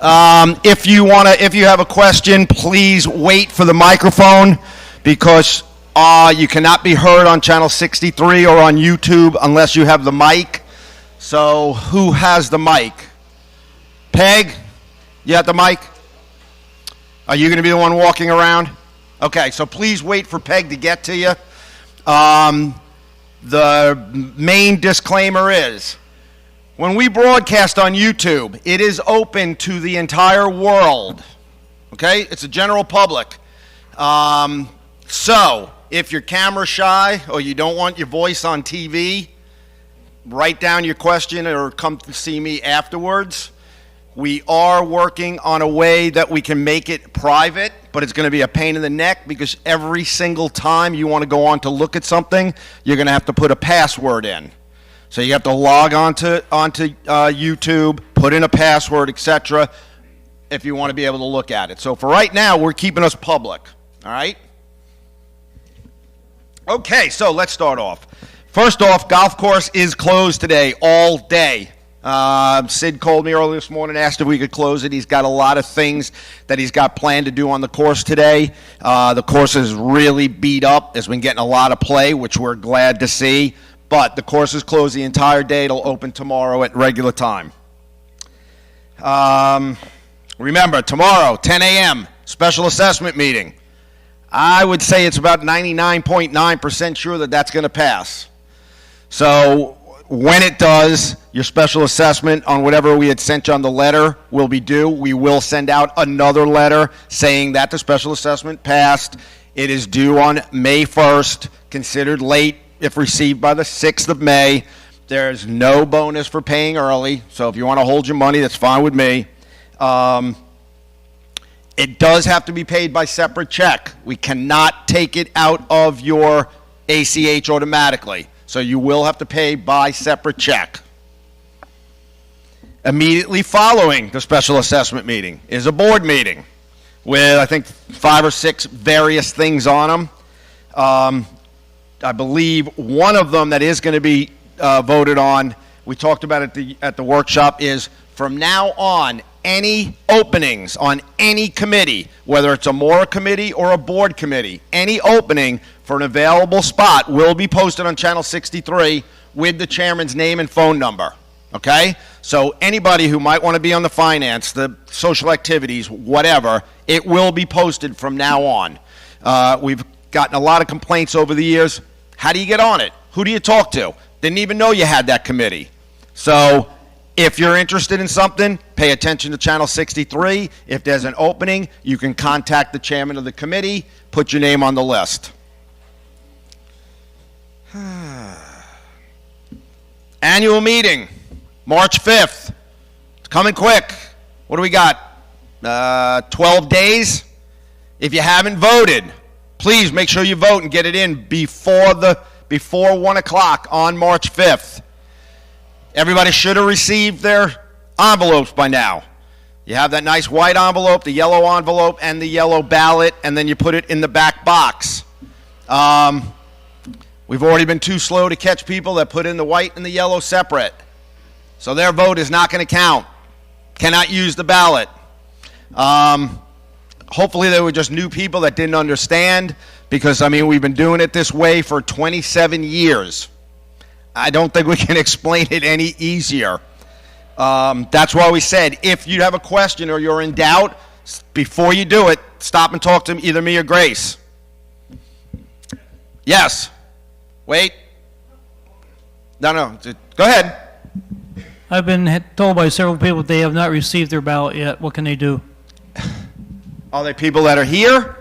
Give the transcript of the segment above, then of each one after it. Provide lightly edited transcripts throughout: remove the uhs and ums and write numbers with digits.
If you have a question, please wait for the microphone because you cannot be heard on channel 63 or on YouTube unless you have the mic. So who has the mic? Peg, you have the mic? Are you going to be the one walking around? Okay, so please wait for Peg to get to you. The main disclaimer is, when we broadcast on YouTube, it is open to the entire world, okay? It's a general public. So, if you're camera shy or you don't want your voice on TV, write down your question or come to see me afterwards. We are working on a way that we can make it private, but it's going to be a pain in the neck because every single time you want to go on to look at something, you're going to have to put a password in. So you have to log onto YouTube, put in a password, etc., if you want to be able to look at it. So for right now, we're keeping us public, all right? Okay, so let's start off. First off, golf course is closed today all day. Sid called me early this morning, asked if we could close it. He's got a lot of things that he's got planned to do on the course today. The course is really beat up. It's been getting a lot of play, which we're glad to see. But the course is closed the entire day. It'll open tomorrow at regular time. Remember, tomorrow, 10 a.m., special assessment meeting. I would say it's about 99.9% sure that that's going to pass. So when it does, your special assessment on whatever we had sent you on the letter will be due. We will send out another letter saying that the special assessment passed. It is due on May 1st, considered late if received by the 6th of May. There's no bonus for paying early, so if you want to hold your money, that's fine with me. It does have to be paid by separate check. We cannot take it out of your ACH automatically. So you will have to pay by separate check. Immediately following the special assessment meeting is a board meeting with, I think, 5 or 6 various things on them. I believe one of them that is going to be voted on, we talked about it at the workshop, is from now on, any openings on any committee, whether it's a MORA committee or a board committee, any opening for an available spot will be posted on Channel 63 with the chairman's name and phone number, okay? So anybody who might want to be on the finance, the social activities, whatever, it will be posted from now on. We've gotten a lot of complaints over the years. How do you get on it? Who do you talk to? Didn't even know you had that committee. So if you're interested in something, pay attention to Channel 63. If there's an opening, you can contact the chairman of the committee, put your name on the list. Annual meeting, March 5th. It's coming quick. What do we got? 12 days? If you haven't voted, please make sure you vote and get it in before 1 o'clock on March 5th. Everybody should have received their envelopes by now. You have that nice white envelope, the yellow envelope, and the yellow ballot, and then you put it in the back box. We've already been too slow to catch people that put in the white and the yellow separate. So their vote is not going to count. Cannot use the ballot. Hopefully they were just new people that didn't understand because, I mean, we've been doing it this way for 27 years. I don't think we can explain it any easier. That's why we said if you have a question or you're in doubt, before you do it, stop and talk to either me or Grace. Yes. Wait. No. Go ahead. I've been told by several people they have not received their ballot yet. What can they do? Are they people that are here?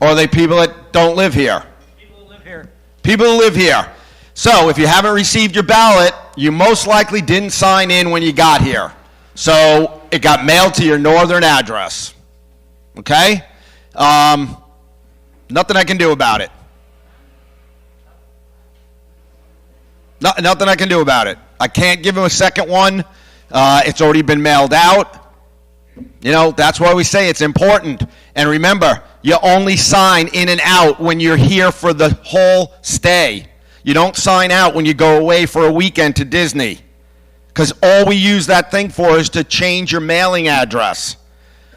Or are they people that don't live here? People who live here. People who live here. So if you haven't received your ballot, you most likely didn't sign in when you got here. So it got mailed to your northern address. Okay? Nothing I can do about it. Nothing I can do about it. I can't give him a second one. It's already been mailed out. You know, that's why we say it's important. And remember, you only sign in and out when you're here for the whole stay. You don't sign out when you go away for a weekend to Disney. Because all we use that thing for is to change your mailing address.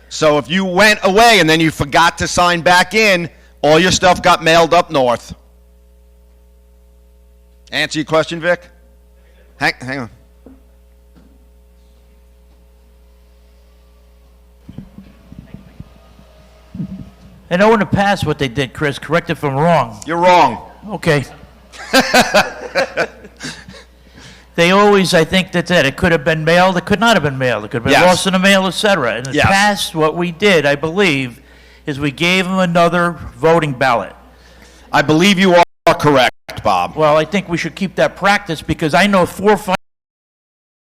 So if you went away and then you forgot to sign back in, all your stuff got mailed up north. Answer your question, Vic? Hang on. I know in the past what they did, Chris. Correct if I'm wrong. You're wrong. Okay. They always, I think that's it. It could have been mailed. It could not have been mailed. It could have been Yes. lost in the mail, etc. In the Yes. past, what we did, I believe, is we gave them another voting ballot. I believe you are correct, Bob. Well, I think we should keep that practice because I know 4 or 5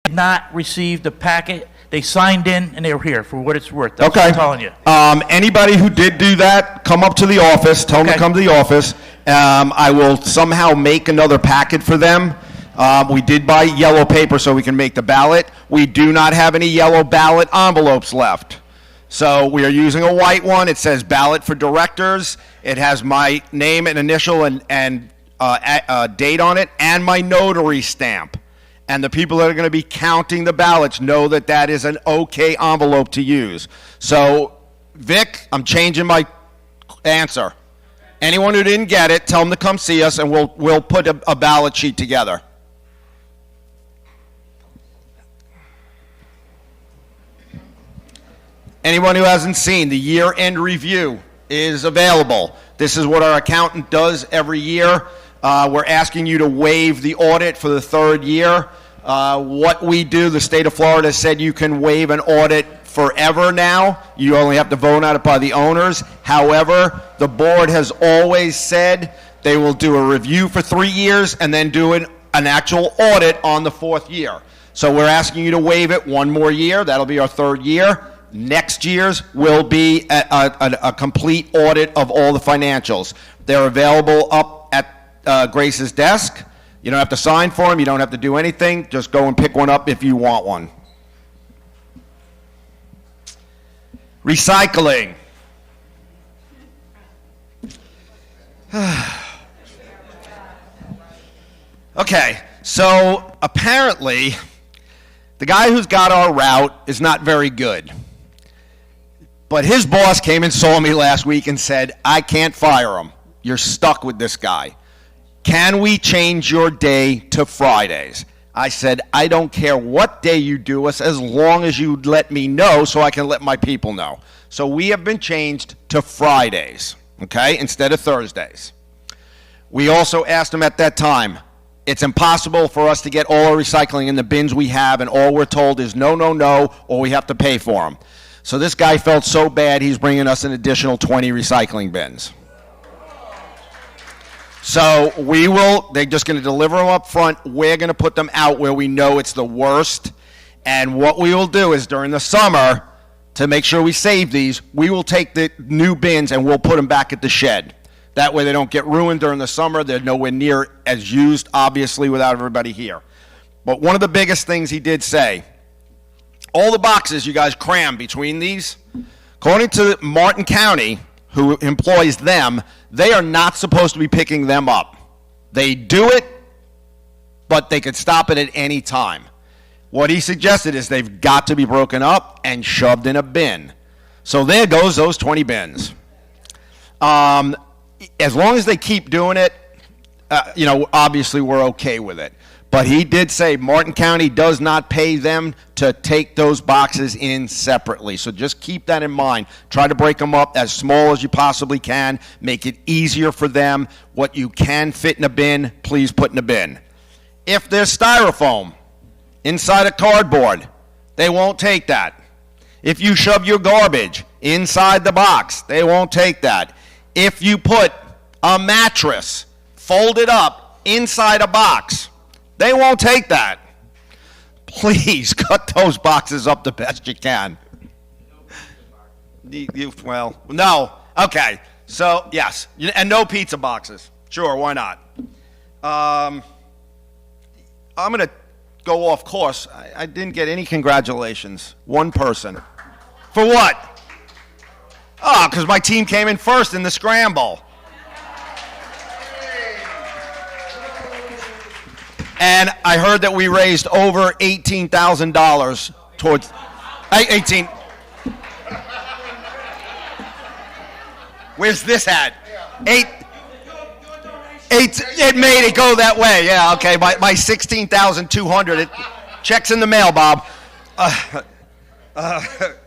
did not receive the packet. They signed in and they were here for what it's worth. That's what I'm telling you. Anybody who did do that, come up to the office. Tell them to Okay. come to the office. I will somehow make another packet for them. We did buy yellow paper so we can make the ballot. We do not have any yellow ballot envelopes left. So we are using a white one. It says ballot for directors. It has my name and initial and date on it and my notary stamp. And the people that are going to be counting the ballots know that that is an okay envelope to use. So, Vic, I'm changing my answer. Anyone who didn't get it, tell them to come see us, and we'll put a ballot sheet together. Anyone who hasn't seen, the year-end review is available. This is what our accountant does every year. We're asking you to waive the audit for the 3rd year. What we do, the state of Florida said you can waive an audit forever now. You only have to vote on it by the owners. However, the board has always said they will do a review for 3 years and then do an actual audit on the 4th year. So we're asking you to waive it 1 more year. That'll be our 3rd year. Next year's will be a complete audit of all the financials. They're available up at Grace's desk. You don't have to sign for them. You don't have to do anything. Just go and pick one up if you want one. Recycling. Okay, so apparently the guy who's got our route is not very good. But his boss came and saw me last week and said, I can't fire him. You're stuck with this guy. Can we change your day to Fridays? I said, I don't care what day you do us as long as you let me know so I can let my people know. So we have been changed to Fridays, okay, instead of Thursdays. We also asked him at that time, it's impossible for us to get all our recycling in the bins we have, and all we're told is no, no, no, or we have to pay for them. So this guy felt so bad, he's bringing us an additional 20 recycling bins. So they're just going to deliver them up front. We're going to put them out where we know it's the worst. And what we will do is during the summer, to make sure we save these, we will take the new bins and we'll put them back at the shed. That way they don't get ruined during the summer. They're nowhere near as used, obviously, without everybody here. But one of the biggest things he did say, all the boxes you guys cram between these, according to Martin County, who employs them, they are not supposed to be picking them up. They do it, but they could stop it at any time. What he suggested is they've got to be broken up and shoved in a bin. So there goes those 20 bins. As long as they keep doing it, obviously we're okay with it. But he did say Martin County does not pay them to take those boxes in separately. So just keep that in mind. Try to break them up as small as you possibly can. Make it easier for them. What you can fit in a bin, please put in a bin. If there's styrofoam inside a cardboard, they won't take that. If you shove your garbage inside the box, they won't take that. If you put a mattress folded up inside a box, they won't take that. Please cut those boxes up the best you can. No. Okay. So, yes. And no pizza boxes. Sure, why not? I'm going to go off course. I didn't get any congratulations. One person. For what? Oh, because my team came in first in the scramble. And I heard that we raised over $18,000 towards 18. Where's this at? Eight. It made it go that way. Yeah. Okay. My 16,200. It checks in the mail, Bob.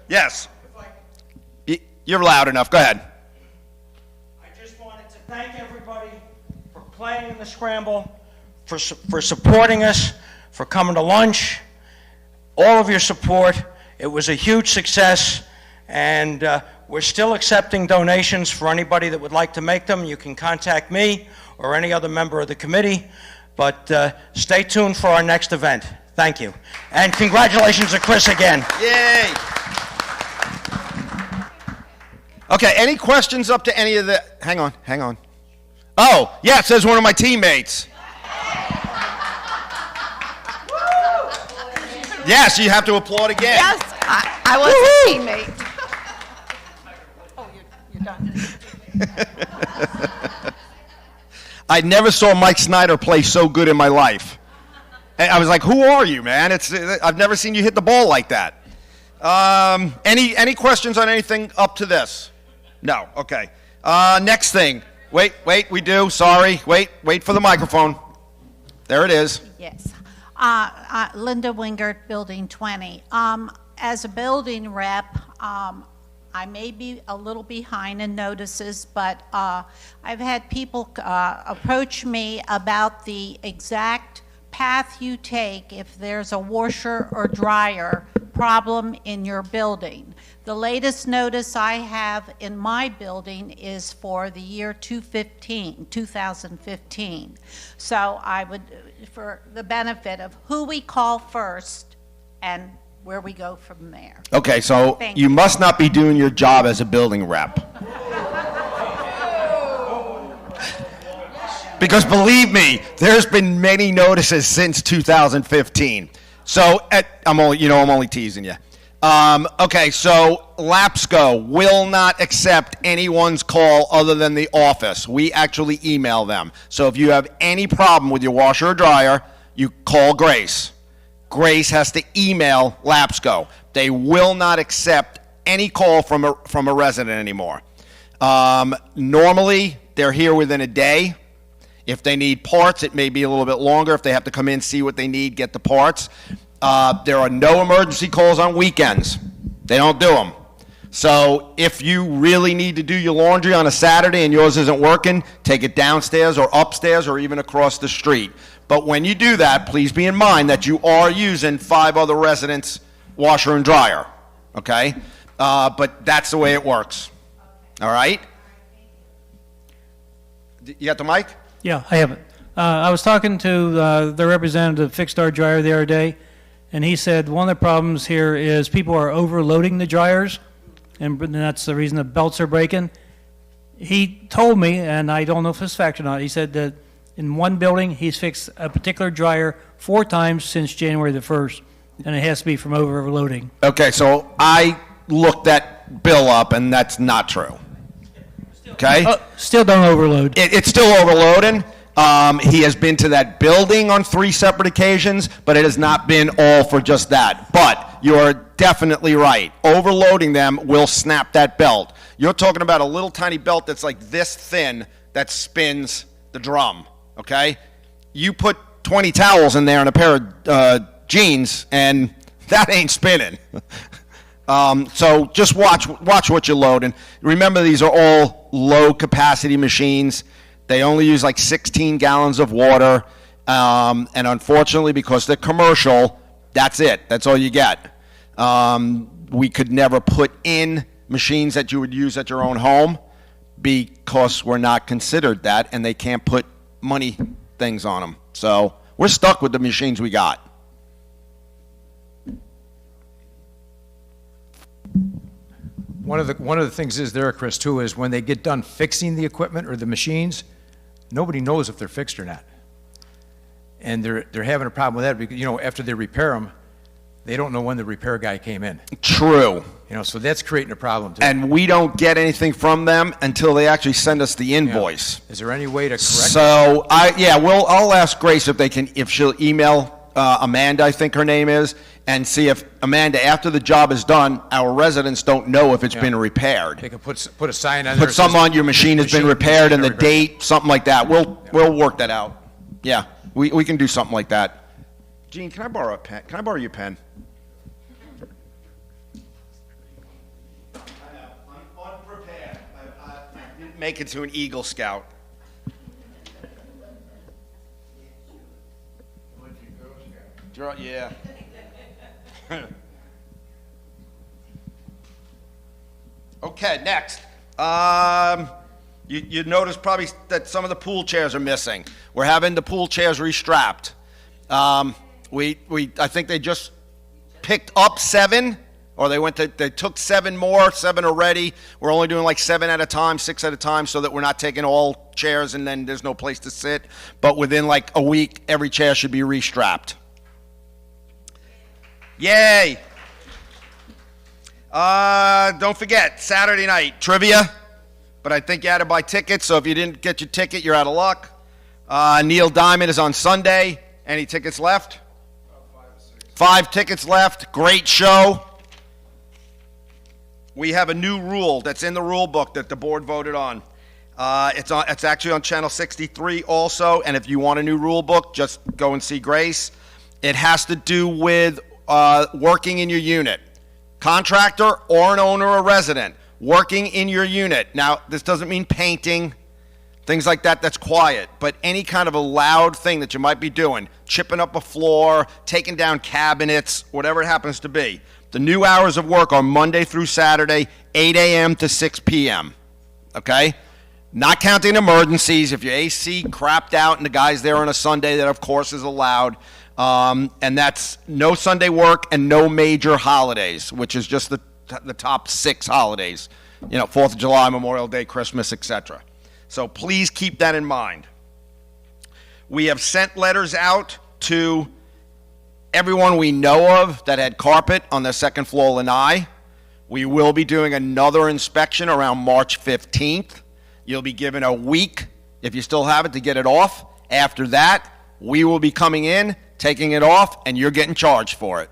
Yes. You're loud enough. Go ahead. I just wanted to thank everybody for playing in the scramble, for supporting us, for coming to lunch, all of your support. It was a huge success, and we're still accepting donations for anybody that would like to make them. You can contact me or any other member of the committee, but stay tuned for our next event. Thank you. And congratulations to Chris again. Yay. Okay, any questions up to any of the... Hang on. Oh, yeah, it says one of my teammates. Yes, you have to applaud again. Yes, I was a teammate. Oh, you're done. I never saw Mike Snyder play so good in my life. And I was like, who are you, man? I've never seen you hit the ball like that. Any questions on anything up to this? No, okay. Next thing. Wait, we do, sorry. Wait for the microphone. There it is. Yes. Linda Wingert, Building 20. As a building rep, I may be a little behind in notices, but I've had people approach me about the exact path you take if there's a washer or dryer problem in your building. The latest notice I have in my building is for the year 2015. So I would, for the benefit of who we call first and where we go from there. Okay, so Thank you you. must not be doing your job as a building rep. Because believe me, there's been many notices since 2015. So I'm only teasing you. Okay, so LAPSCO will not accept anyone's call other than the office. We actually email them. So if you have any problem with your washer or dryer, you call Grace. Grace has to email LAPSCO. They will not accept any call from a resident anymore. Normally, they're here within a day. If they need parts, it may be a little bit longer. If they have to come in, see what they need, get the parts. There are no emergency calls on weekends. They don't do them. So if you really need to do your laundry on a Saturday and yours isn't working, take it downstairs or upstairs or even across the street. But when you do that, please be in mind that you are using 5 other residents' washer and dryer, okay? But that's the way it works, all right? You got the mic? Yeah, I have it. I was talking to the representative that fixed our dryer the other day, and he said one of the problems here is people are overloading the dryers, and that's the reason the belts are breaking. He told me, and I don't know if it's fact or not, he said that in one building, he's fixed a particular dryer 4 times since January the 1st, and it has to be from overloading. Okay, so I looked that bill up, and that's not true. Okay? Still don't overload. It's still overloading. He has been to that building on 3 separate occasions, but it has not been all for just that. But you're definitely right. Overloading them will snap that belt. You're talking about a little tiny belt that's like this thin that spins the drum, okay? You put 20 towels in there and a pair of jeans, and that ain't spinning. So just watch what you're loading. Remember, these are all low-capacity machines. They only use like 16 gallons of water, and unfortunately, because they're commercial, that's it. That's all you get. We could never put in machines that you would use at your own home because we're not considered that, and they can't put money things on them. So we're stuck with the machines we got. One of the things is there, Chris, too, is when they get done fixing the equipment or the machines, nobody knows if they're fixed or not. And they're having a problem with that because, after they repair them, they don't know when the repair guy came in. True. You know, so that's creating a problem too. And we don't get anything from them until they actually send us the invoice. Is there any way to correct it? So I'll ask Grace if she'll email Amanda, I think her name is, and see if Amanda, after the job is done, our residents don't know if it's been repaired. They can put a sign on there. Put something on your machine has been repaired and the date, something like that. We'll work that out. Yeah, we can do something like that. Gene, can I borrow a pen? Can I borrow your pen? I'm unprepared. I didn't make it to an Eagle Scout. Yeah. Okay, next. You notice probably that some of the pool chairs are missing. We're having the pool chairs restrapped. I think they just picked up 7, or they took 7 more, 7 already. We're only doing like 7 at a time, 6 at a time, so that we're not taking all chairs and then there's no place to sit. But within like a week, every chair should be restrapped. Yay! Don't forget, Saturday night, trivia. But I think you had to buy tickets, so if you didn't get your ticket, you're out of luck. Neil Diamond is on Sunday. Any tickets left? 5 tickets left. Great show. We have a new rule that's in the rule book that the board voted on. It's actually on Channel 63 also, and if you want a new rule book, just go and see Grace. It has to do with working in your unit. Contractor or an owner or resident working in your unit. Now, this doesn't mean painting, things like that, that's quiet, but any kind of a loud thing that you might be doing, chipping up a floor, taking down cabinets, whatever it happens to be. The new hours of work are Monday through Saturday, 8 a.m. to 6 p.m., okay? Not counting emergencies. If your AC crapped out and the guy's there on a Sunday, that of course is allowed. And that's no Sunday work and no major holidays, which is just the top 6 holidays. 4th of July, Memorial Day, Christmas, etc. So please keep that in mind. We have sent letters out to everyone we know of that had carpet on their second floor lanai. We will be doing another inspection around March 15th. You'll be given a week, if you still have it, to get it off. After that, we will be coming in, taking it off, and you're getting charged for it.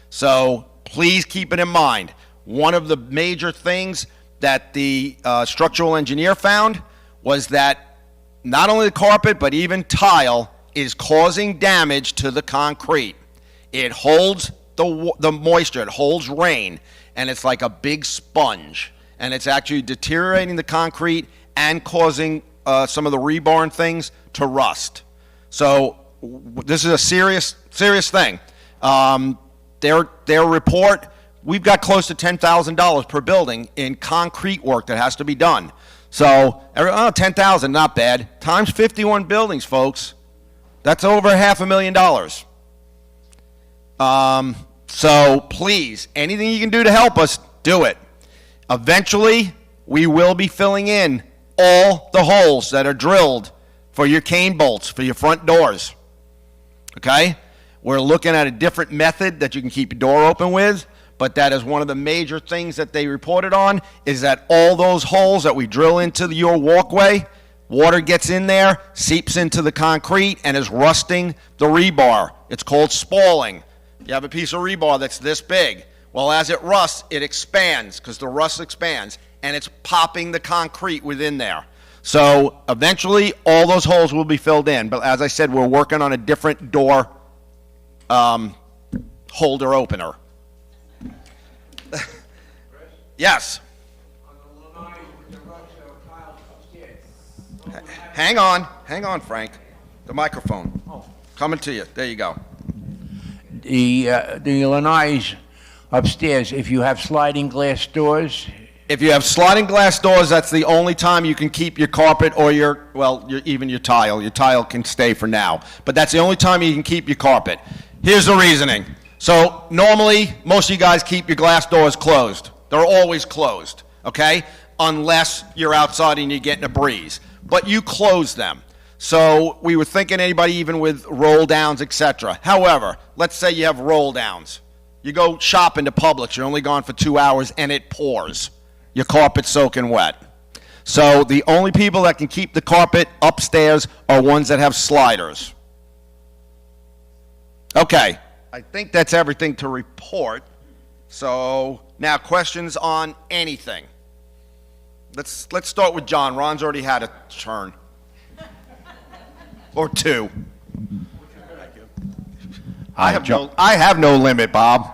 So please keep it in mind. One of the major things that the structural engineer found was that not only the carpet, but even tile is causing damage to the concrete. It holds the moisture, it holds rain, and it's like a big sponge. And it's actually deteriorating the concrete and causing some of the rebar and things to rust. So this is a serious thing. Their report, we've got close to $10,000 per building in concrete work that has to be done. So, $10,000, not bad. Times 51 buildings, folks. That's over $500,000. So please, anything you can do to help us, do it. Eventually, we will be filling in all the holes that are drilled for your cane bolts, for your front doors. Okay? We're looking at a different method that you can keep your door open with, but that is one of the major things that they reported on, is that all those holes that we drill into your walkway, water gets in there, seeps into the concrete, and is rusting the rebar. It's called spalling. You have a piece of rebar that's this big. Well, as it rusts, it expands, because the rust expands, and it's popping the concrete within there. So eventually, all those holes will be filled in. But as I said, we're working on a different door holder opener. Yes. Hang on, Frank. The microphone. Coming to you. There you go. The lanais upstairs, if you have sliding glass doors, If you have sliding glass doors, that's the only time you can keep your carpet or even your tile. Your tile can stay for now. But that's the only time you can keep your carpet. Here's the reasoning. So normally, most of you guys keep your glass doors closed. They're always closed, okay? Unless you're outside and you're getting a breeze. But you close them. So we were thinking anybody even with roll downs, etc. However, let's say you have roll downs. You go shopping to Publix, you're only gone for 2 hours, and it pours. Your carpet's soaking wet. So the only people that can keep the carpet upstairs are ones that have sliders. Okay, I think that's everything to report. So now questions on anything. Let's start with John. Ron's already had a turn. Or two. I have no limit, Bob.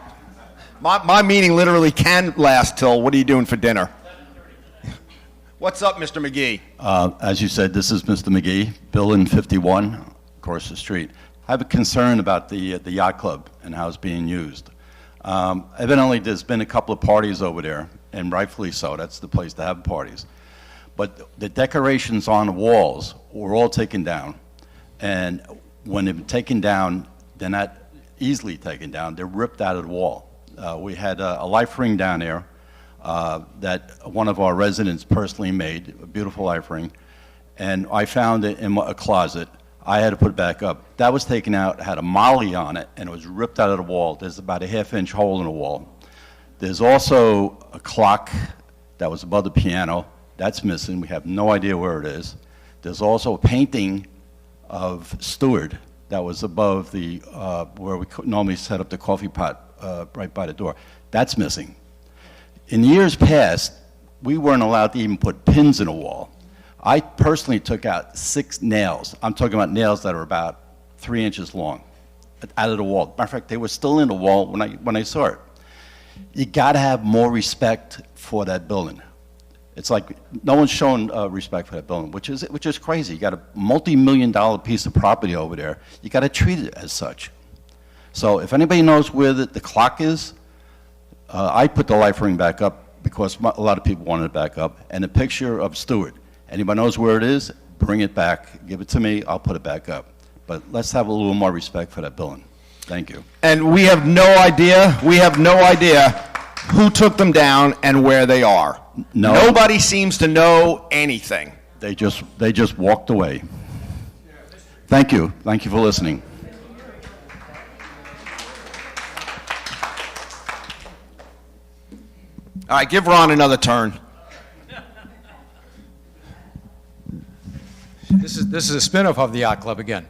My meeting literally can last till, what are you doing for dinner? What's up, Mr. McGee? As you said, this is Mr. McGee, Building 51, across the street. I have a concern about the yacht club and how it's being used. Evidently, there's been a couple of parties over there, and rightfully so. That's the place to have parties. But the decorations on the walls were all taken down. And when they've been taken down, they're not easily taken down. They're ripped out of the wall. We had a life ring down there that one of our residents personally made, a beautiful life ring, and I found it in a closet. I had to put it back up. That was taken out, had a molly on it, and it was ripped out of the wall. There's about a half-inch hole in the wall. There's also a clock that was above the piano. That's missing. We have no idea where it is. There's also a painting of Stewart that was above the where we normally set up the coffee pot right by the door. That's missing. In years past, we weren't allowed to even put pins in a wall. I personally took out 6 nails. I'm talking about nails that are about 3 inches long out of the wall. Matter of fact, they were still in the wall when I saw it. You got to have more respect for that building. It's like no one's shown respect for that building, which is crazy. You got a multi-million-dollar piece of property over there. You got to treat it as such. So if anybody knows where the clock is, I put the life ring back up because a lot of people wanted it back up, and a picture of Stewart. Anybody knows where it is, bring it back, give it to me, I'll put it back up. But let's have a little more respect for that building. Thank you. And we have no idea who took them down and where they are. No. Nobody seems to know anything. They just walked away. Thank you. Thank you for listening. All right, give Ron another turn. This is a spinoff of the yacht club again.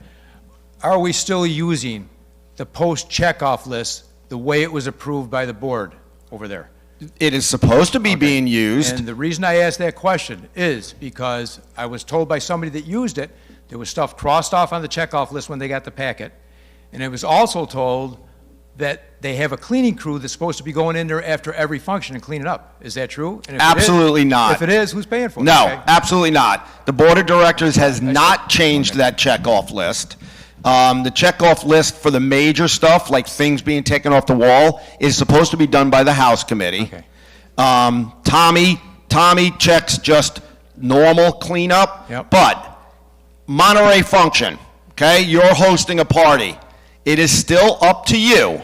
Are we still using the post checkoff list the way it was approved by the board over there? It is supposed to be being used. And the reason I asked that question is because I was told by somebody that used it, there was stuff crossed off on the checkoff list when they got the packet. And I was also told that they have a cleaning crew that's supposed to be going in there after every function and cleaning up. Is that true? And if Absolutely not. If it is, who's paying for it? No, Okay. absolutely not. The board of directors has not changed that checkoff list. The checkoff list for the major stuff, like things being taken off the wall, is supposed to be done by the House Committee. Okay. Tommy checks just normal cleanup. Yep. But Monterey function, okay? You're hosting a party. It is still up to you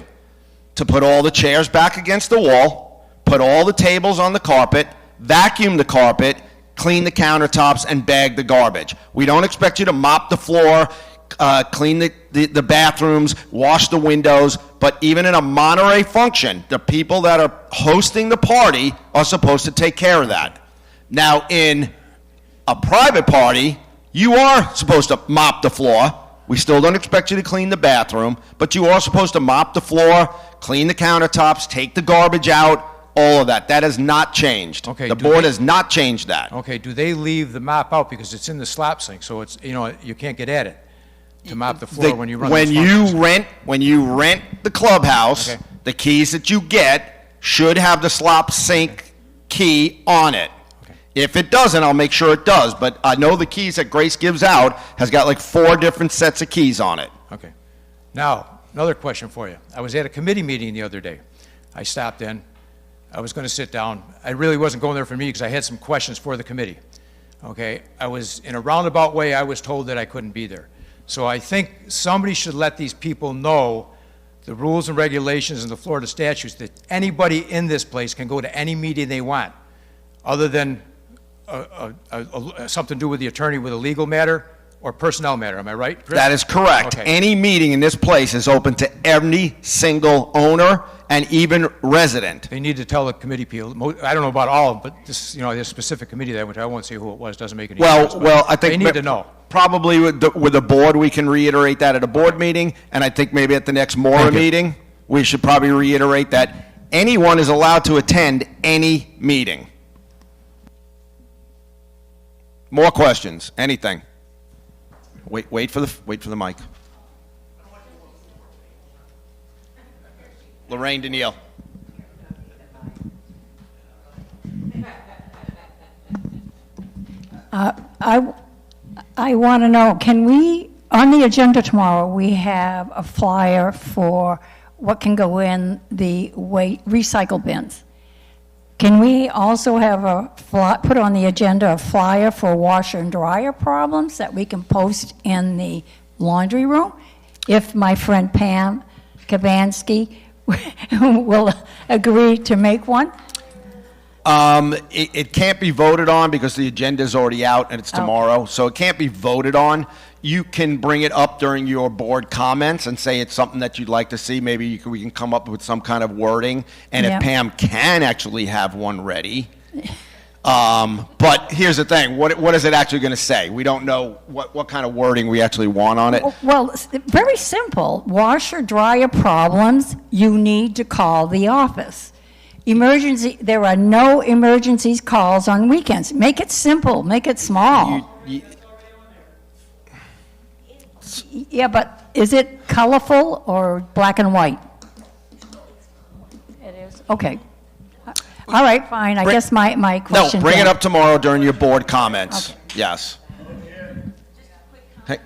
to put all the chairs back against the wall, put all the tables on the carpet, vacuum the carpet, clean the countertops, and bag the garbage. We don't expect you to mop the floor, clean the bathrooms, wash the windows, but even in a Monterey function, the people that are hosting the party are supposed to take care of that. Now, in a private party, you are supposed to mop the floor. We still don't expect you to clean the bathroom, but you are supposed to mop the floor, clean the countertops, take the garbage out, all of that. That has not changed. Okay, the board has not changed that. Okay, do they leave the mop out because it's in the slop sink, so it's, you can't get at it to mop the floor when you run those functions? When you rent the clubhouse, Okay. the keys that you get should have the slop sink key on it. Okay. If it doesn't, I'll make sure it does. But I know the keys that Grace gives out has got like 4 different sets of keys on it. Okay. Now, another question for you. I was at a committee meeting the other day. I stopped in. I was going to sit down. I really wasn't going there for me because I had some questions for the committee. Okay. I was, in a roundabout way, I was told that I couldn't be there. So I think somebody should let these people know the rules and regulations and the Florida statutes that anybody in this place can go to any meeting they want, other than something to do with the attorney with a legal matter. or personnel matter, am I right, Chris? That is correct. Okay. Any meeting in this place is open to every single owner and even resident. They need to tell the committee people, I don't know about all, but this, this specific committee that, which I won't say who it was, doesn't make any sense. Well, I think they need to know. Probably with the board, we can reiterate that at a board meeting, and I think maybe at the next Mora meeting, we should probably reiterate that anyone is allowed to attend any meeting. More questions? Anything? Wait for the mic. Lorraine Danielle. I want to know, can we, on the agenda tomorrow, we have a flyer for what can go in the recycle bins. Can we also have put on the agenda a flyer for washer and dryer problems that we can post in the laundry room? If my friend Pam Kabansky will agree to make one? It can't be voted on because the agenda is already out and it's tomorrow, so it can't be voted on. You can bring it up during your board comments and say it's something that you'd like to see. Maybe we can come up with some kind of wording, and if Pam can actually have one ready. But here's the thing, what is it actually going to say? We don't know what kind of wording we actually want on it. Well, very simple. Washer, dryer problems, you need to call the office. There are no emergencies calls on weekends. Make it simple, make it small. Yeah, but is it colorful or black and white? It is. Okay. All right, fine. I guess my question... No, bring it up tomorrow during your board comments. Okay. Yes. Hey.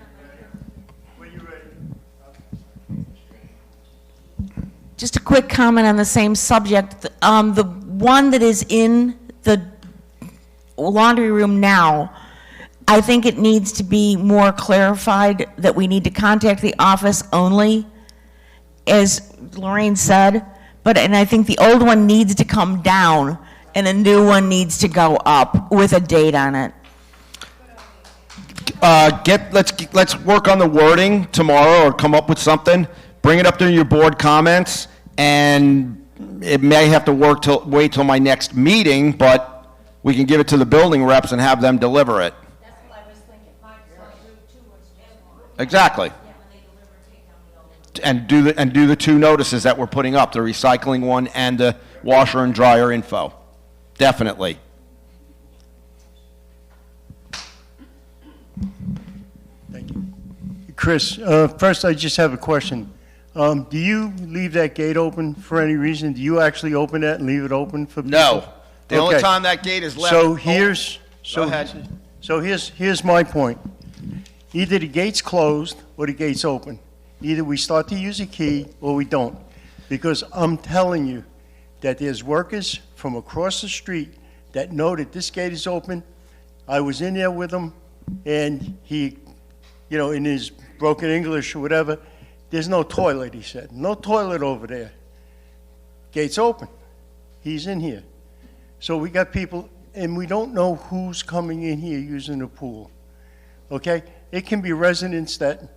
Just a quick comment on the same subject. The one that is in the laundry room now, I think it needs to be more clarified that we need to contact the office only, as Lorraine said. And I think the old one needs to come down and a new one needs to go up with a date on it. Let's work on the wording tomorrow or come up with something. Bring it up during your board comments, and it may have to wait till my next meeting, but we can give it to the building reps and have them deliver it. That's what I was thinking. Exactly. And do the two notices that we're putting up, the recycling one and the washer and dryer info. Definitely. Thank you. Chris, first I just have a question. Do you leave that gate open for any reason? Do you actually open it and leave it open for people? No. The only time that gate is left. So here's my point. Either the gate's closed or the gate's open. Either we start to use a key or we don't. Because I'm telling you that there's workers from across the street that know that this gate is open. I was in there with him, and he, in his broken English or whatever, there's no toilet, he said. No toilet over there. Gate's open. He's in here. So we got people, and we don't know who's coming in here using the pool. Okay? It can be residents that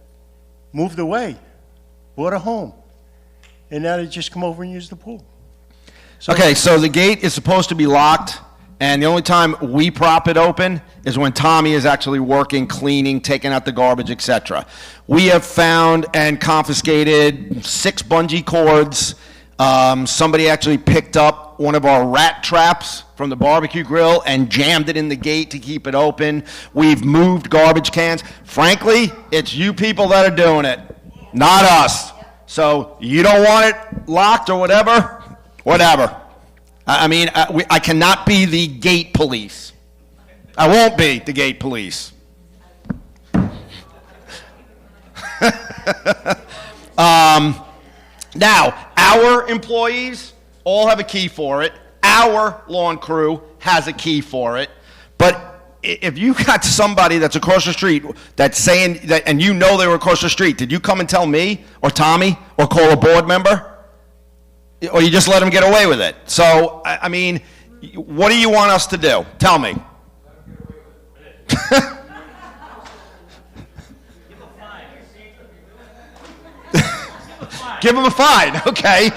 moved away, bought a home, and now they just come over and use the pool. So the gate is supposed to be locked, and the only time we prop it open is when Tommy is actually working, cleaning, taking out the garbage, etc. We have found and confiscated 6 bungee cords. Somebody actually picked up one of our rat traps from the barbecue grill and jammed it in the gate to keep it open. We've moved garbage cans. Frankly, it's you people that are doing it, not us. So you don't want it locked or whatever. I cannot be the gate police. I won't be the gate police. Now, our employees all have a key for it. Our lawn crew has a key for it. But if you got somebody that's across the street that's saying that, and you know they were across the street, did you come and tell me or Tommy or call a board member? Or you just let them get away with it? So, what do you want us to do? Tell me. Give them a fine, okay?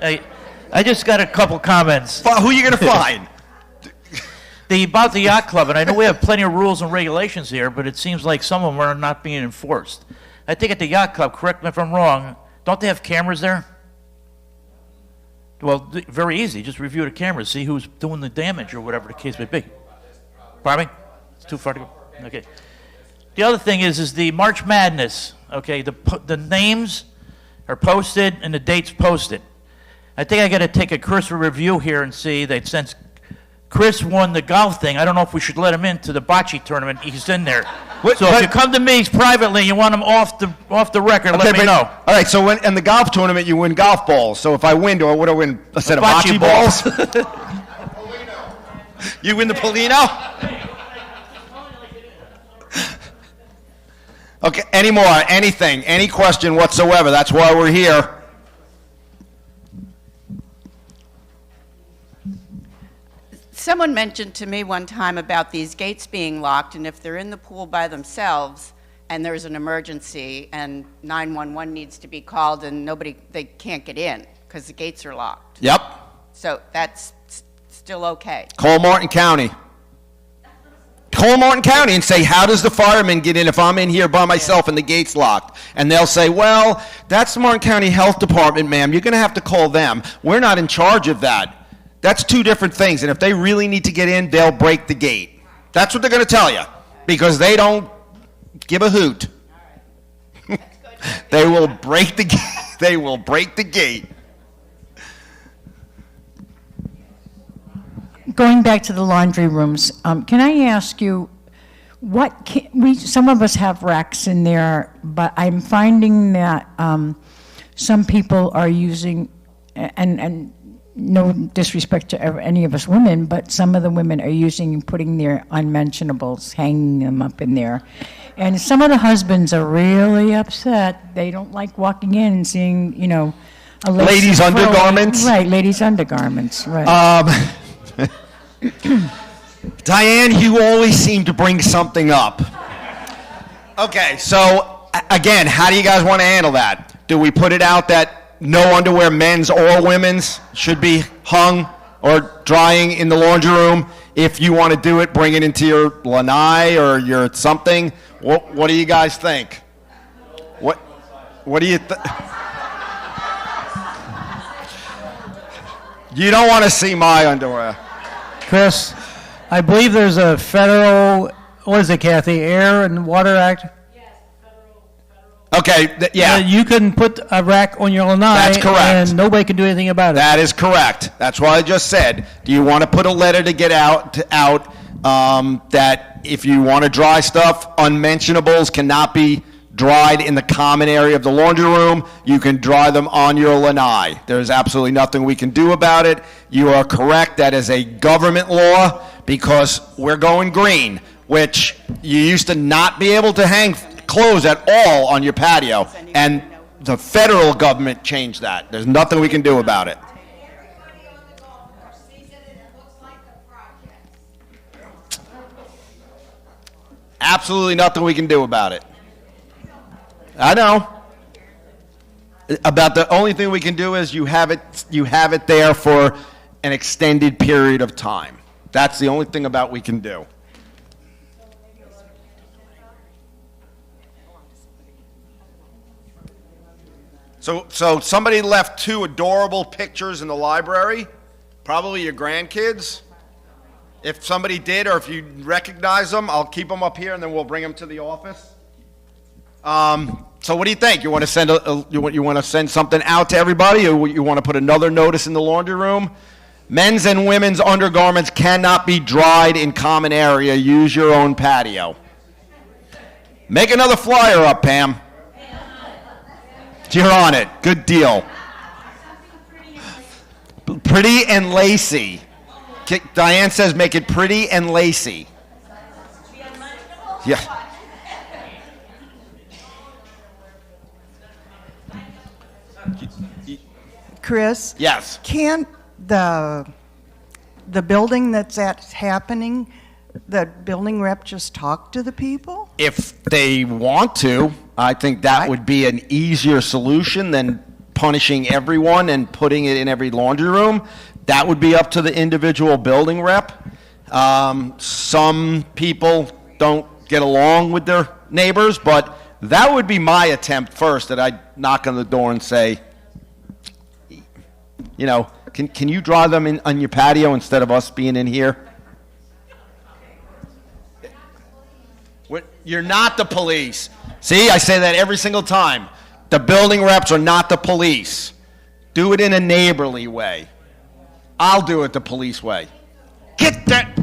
Hey, I just got a couple comments. Who are you going to fine? About the yacht club, and I know we have plenty of rules and regulations here, but it seems like some of them are not being enforced. I think at the yacht club, correct me if I'm wrong, don't they have cameras there? Well, very easy. Just review the cameras, see who's doing the damage or whatever the case may be. Pardon me? It's too far to go. Okay. The other thing is the March Madness. Okay, the names are posted and the dates posted. I think I got to take a cursory review here and see that since Chris won the golf thing, I don't know if we should let him into the bocce tournament. He's in there. So if you come to me privately, you want him off the record, Okay, let me know. All right, so in the golf tournament, you win golf balls. So if I win, would I win a set of bocce balls? You win the Polino? Okay, any more, anything, any question whatsoever. That's why we're here. Someone mentioned to me one time about these gates being locked, and if they're in the pool by themselves and there's an emergency and 911 needs to be called and they can't get in because the gates are locked. Yep. So that's still okay. Call Martin County. Call Martin County and say, how does the fireman get in if I'm in here by myself and the gate's locked? And they'll say, well, that's the Martin County Health Department, ma'am. You're going to have to call them. We're not in charge of that. That's two different things. And if they really need to get in, they'll break the gate. That's what they're going to tell you because they don't give a hoot. They will break the gate. They will break the gate. Going back to the laundry rooms, can I ask you, some of us have racks in there, but I'm finding that some people are using, and no disrespect to any of us women, but some of the women are using and putting their unmentionables, hanging them up in there. And some of the husbands are really upset. They don't like walking in and seeing, a Ladies' undergarments? Right, ladies' undergarments, right. Diane, you always seem to bring something up. Okay, so again, how do you guys want to handle that? Do we put it out that no underwear, men's or women's, should be hung or drying in the laundry room? If you want to do it, bring it into your lanai or your something. What do you guys think? What do you think? You don't want to see my underwear. Chris, I believe there's a federal, what is it, Kathy, Air and Water Act? Okay, yeah. You can put a rack on your lanai. That's correct. And nobody can do anything about it. That is correct. That's what I just said. Do you want to put a letter to get out that if you want to dry stuff, unmentionables cannot be dried in the common area of the laundry room. You can dry them on your lanai. There's absolutely nothing we can do about it. You are correct. That is a government law because we're going green, which you used to not be able to hang clothes at all on your patio, and the federal government changed that. There's nothing we can do about it. Absolutely nothing we can do about it. I know. About the only thing we can do is you have it there for an extended period of time. That's the only thing about we can do. So somebody left two adorable pictures in the library, probably your grandkids. If somebody did, or if you recognize them, I'll keep them up here and then we'll bring them to the office. So what do you think? You want to send you want to send something out to everybody, or you want to put another notice in the laundry room? Men's and women's undergarments cannot be dried in common area. Use your own patio. Make another flyer up, Pam. You're on it. Good deal. Pretty and lacy. Diane says make it pretty and lacy. Yeah. Chris? Yes. Can't the building that's happening, the building rep just talk to the people? If they want to, I think that would be an easier solution than punishing everyone and putting it in every laundry room. That would be up to the individual building rep. Some people don't get along with their neighbors, but that would be my attempt first, that I'd knock on the door and say, you know, can you draw them in on your patio instead of us being in here? You're not the police. See, I say that every single time. The building reps are not the police. Do it in a neighborly way. I'll do it the police way. Get that.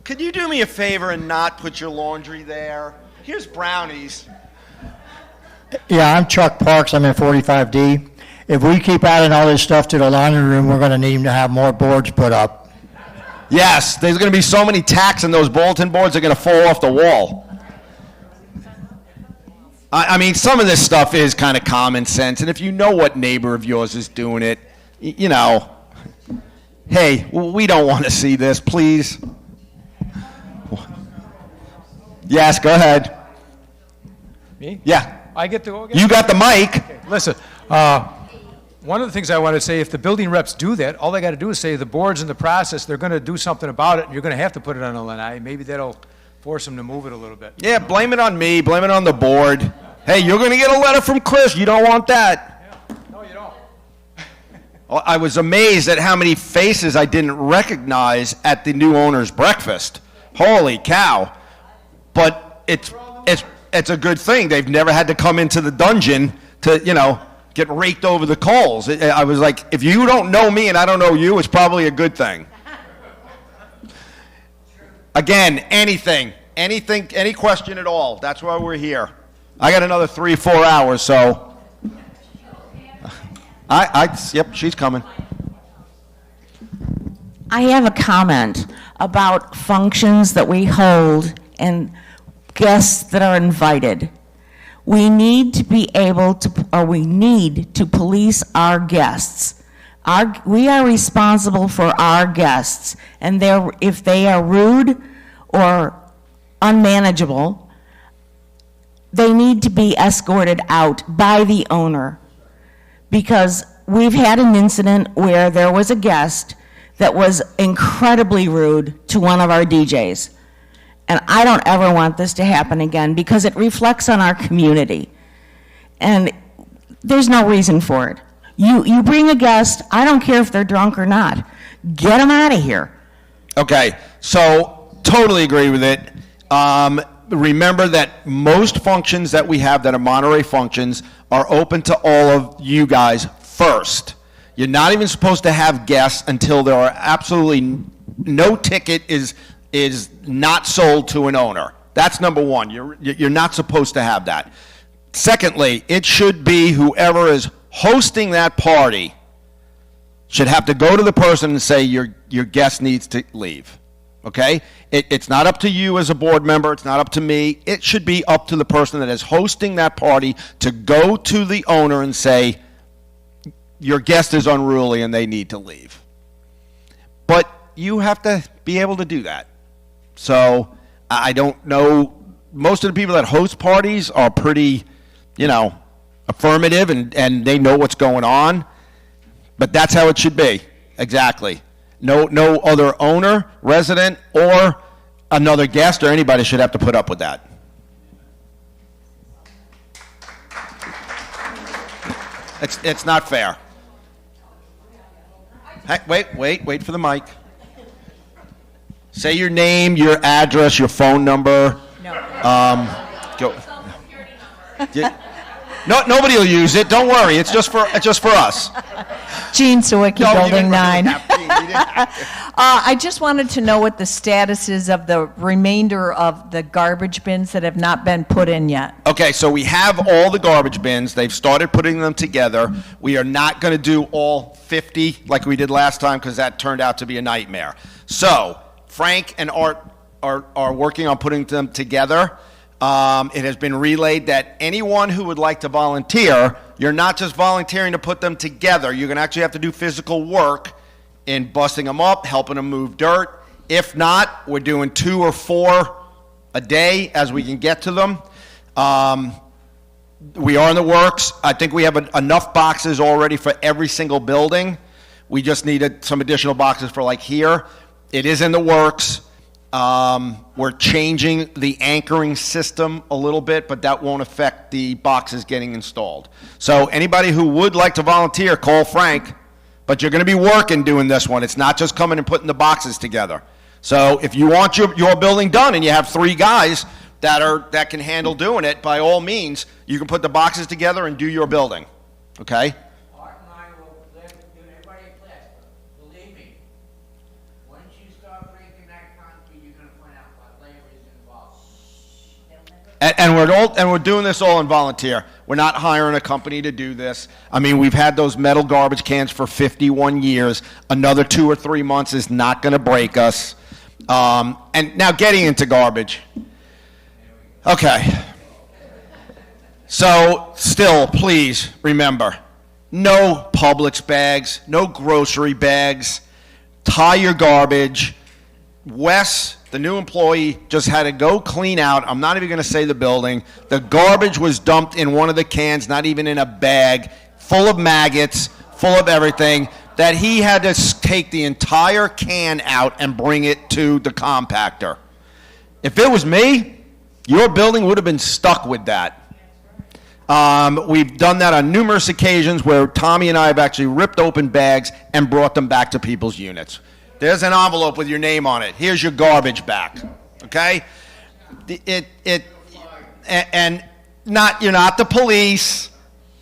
Could you do me a favor and not put your laundry there? Here's brownies. Yeah, I'm Chuck Parks. I'm in 45D. If we keep adding all this stuff to the laundry room, we're going to need to have more boards put up. Yes, there's going to be so many tacks in those bulletin boards, they're going to fall off the wall. I mean, some of this stuff is kind of common sense, and if you know what neighbor of yours is doing it, you know, hey, we don't want to see this, please. Yes, go ahead. Me? Yeah. I get to go again? You got the mic. Okay, listen, one of the things I want to say, if the building reps do that, all they got to do is say the board's in the process, they're going to do something about it, and you're going to have to put it on a lanai. Maybe that'll force them to move it a little bit. Yeah, blame it on me, blame it on the board. Hey, you're going to get a letter from Chris. You don't want that. Yeah. No, you don't. I was amazed at how many faces I didn't recognize at the new owner's breakfast. Holy cow. But it's a good thing. They've never had to come into the dungeon to, you know, get raked over the coals. I was like, if you don't know me and I don't know you, it's probably a good thing. Again, any question at all. That's why we're here. I got another 3-4 hours, so. Yep, she's coming. I have a comment about functions that we hold and guests that are invited. We need to be able to, or we need to police our guests. We are responsible for our guests, and if they are rude or unmanageable, they need to be escorted out by the owner. Because we've had an incident where there was a guest that was incredibly rude to one of our DJs. And I don't ever want this to happen again because it reflects on our community. And there's no reason for it. You bring a guest, I don't care if they're drunk or not. Get them out of here. Okay, so totally agree with it. Remember that most functions that we have that are Monterey functions are open to all of you guys first. You're not even supposed to have guests until there are absolutely no ticket is not sold to an owner. That's number one. You're not supposed to have that. Secondly, it should be whoever is hosting that party should have to go to the person and say your guest needs to leave. Okay? It's not up to you as a board member. It's not up to me. It should be up to the person that is hosting that party to go to the owner and say, your guest is unruly and they need to leave. But you have to be able to do that. So I don't know. Most of the people that host parties are pretty, affirmative and they know what's going on. But that's how it should be. Exactly. No other owner, resident, or another guest or anybody should have to put up with that. It's not fair. Hey, wait for the mic. Say your name, your address, your phone number. No. Go. No, nobody will use it. Don't worry. It's just for us. Jean Sawicki, No, you Building didn't 9. have to. You didn't have to. I just wanted to know what the status is of the remainder of the garbage bins that have not been put in yet. Okay, so we have all the garbage bins. They've started putting them together. We are not going to do all 50 like we did last time because that turned out to be a nightmare. So Frank and Art are working on putting them together. It has been relayed that anyone who would like to volunteer, you're not just volunteering to put them together. You're going to actually have to do physical work in busting them up, helping them move dirt. If not, we're doing 2 or 4 a day as we can get to them. We are in the works. I think we have enough boxes already for every single building. We just needed some additional boxes for like here. It is in the works. We're changing the anchoring system a little bit, but that won't affect the boxes getting installed. So anybody who would like to volunteer, call Frank. But you're going to be working doing this one. It's not just coming and putting the boxes together. So if you want your building done and you have 3 guys that can handle doing it, by all means, you can put the boxes together and do your building. Okay? Art and I will live doing everybody in class, but believe me, once you start breaking that concrete, you're going to find out what labor is involved. And we're doing this all in volunteer. We're not hiring a company to do this. I mean, we've had those metal garbage cans for 51 years. Another 2 or 3 months is not going to break us. And now getting into garbage. Okay. So still, please remember, no Publix bags, no grocery bags. Tie your garbage. Wes, the new employee, just had to go clean out. I'm not even going to say the building. The garbage was dumped in one of the cans, not even in a bag, full of maggots, full of everything, that he had to take the entire can out and bring it to the compactor. If it was me, your building would have been stuck with that. We've done that on numerous occasions where Tommy and I have actually ripped open bags and brought them back to people's units. There's an envelope with your name on it. Here's your garbage back. Okay? And you're not the police.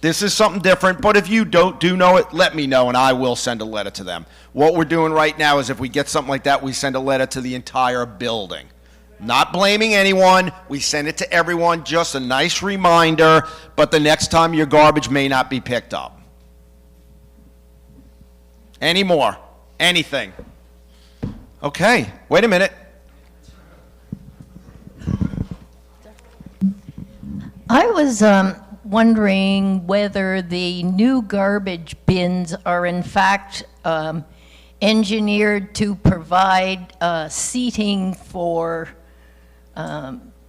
This is something different. But if you do know it, let me know, and I will send a letter to them. What we're doing right now is if we get something like that, we send a letter to the entire building. Not blaming anyone. We send it to everyone. Just a nice reminder. But the next time your garbage may not be picked up. Any more? Anything? Okay, wait a minute. I was wondering whether the new garbage bins are in fact engineered to provide seating for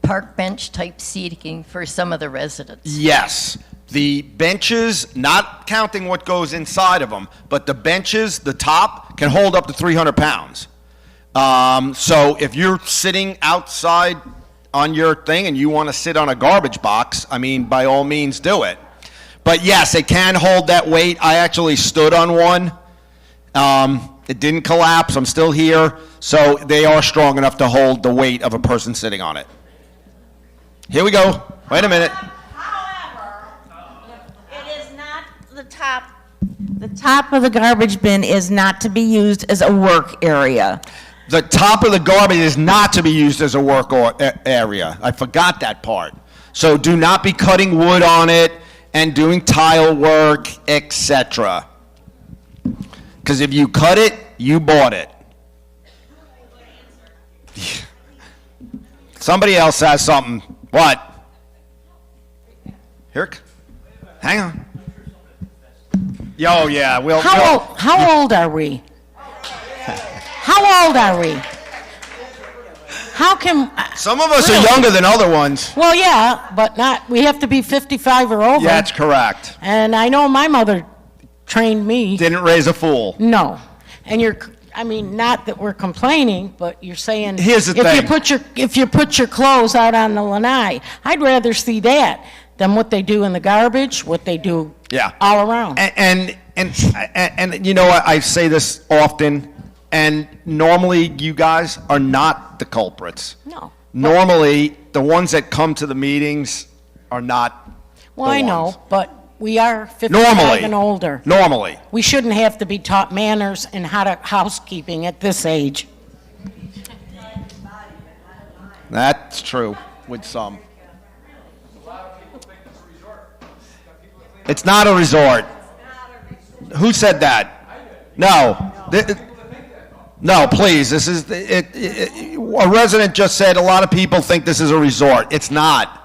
park bench type seating for some of the residents. Yes. The benches, not counting what goes inside of them, but the benches, the top, can hold up to 300 pounds. So if you're sitting outside on your thing and you want to sit on a garbage box, I mean, by all means do it. But yes, it can hold that weight. I actually stood on one. It didn't collapse. I'm still here. So they are strong enough to hold the weight of a person sitting on it. Here we go. Wait a minute. However, it is not the top. The top of the garbage bin is not to be used as a work area. The top of the garbage is not to be used as a work area. I forgot that part. So do not be cutting wood on it and doing tile work, etc. Because if you cut it, you bought it. Somebody else has something. What? Here, hang on. Oh yeah, How old are we? How old are we? How can... Some of us are younger than other ones. Well, yeah, but not... We have to be 55 or over. Yeah, that's correct. And I know my mother trained me. Didn't raise a fool. No. And you're... I mean, not that we're complaining, but you're saying... Here's the thing. If you put your clothes out on the lanai, I'd rather see that than what they do in the garbage, what they do all around. And you know, I say this often... And normally, you guys are not the culprits. No. Normally, the ones that come to the meetings are not. Well, I know, but we are 55 and older. Normally. We shouldn't have to be taught manners and how to housekeeping at this age. That's true with some. It's not a resort. Who said that? No. No, please. This is a resident just said a lot of people think this is a resort. It's not.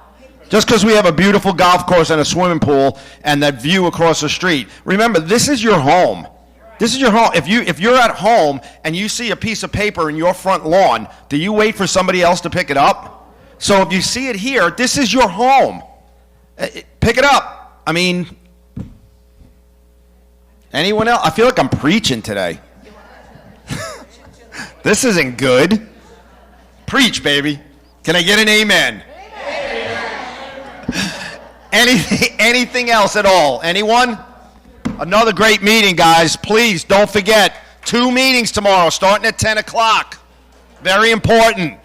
Just because we have a beautiful golf course and a swimming pool and that view across the street. Remember, this is your home. This is your home. If you're at home and you see a piece of paper in your front lawn, do you wait for somebody else to pick it up? So if you see it here, this is your home. Pick it up. I mean, anyone else? I feel like I'm preaching today. This isn't good. Preach, baby. Can I get an amen? Anything else at all? Anyone? Another great meeting, guys. Please don't forget, 2 meetings tomorrow starting at 10 o'clock. Very important.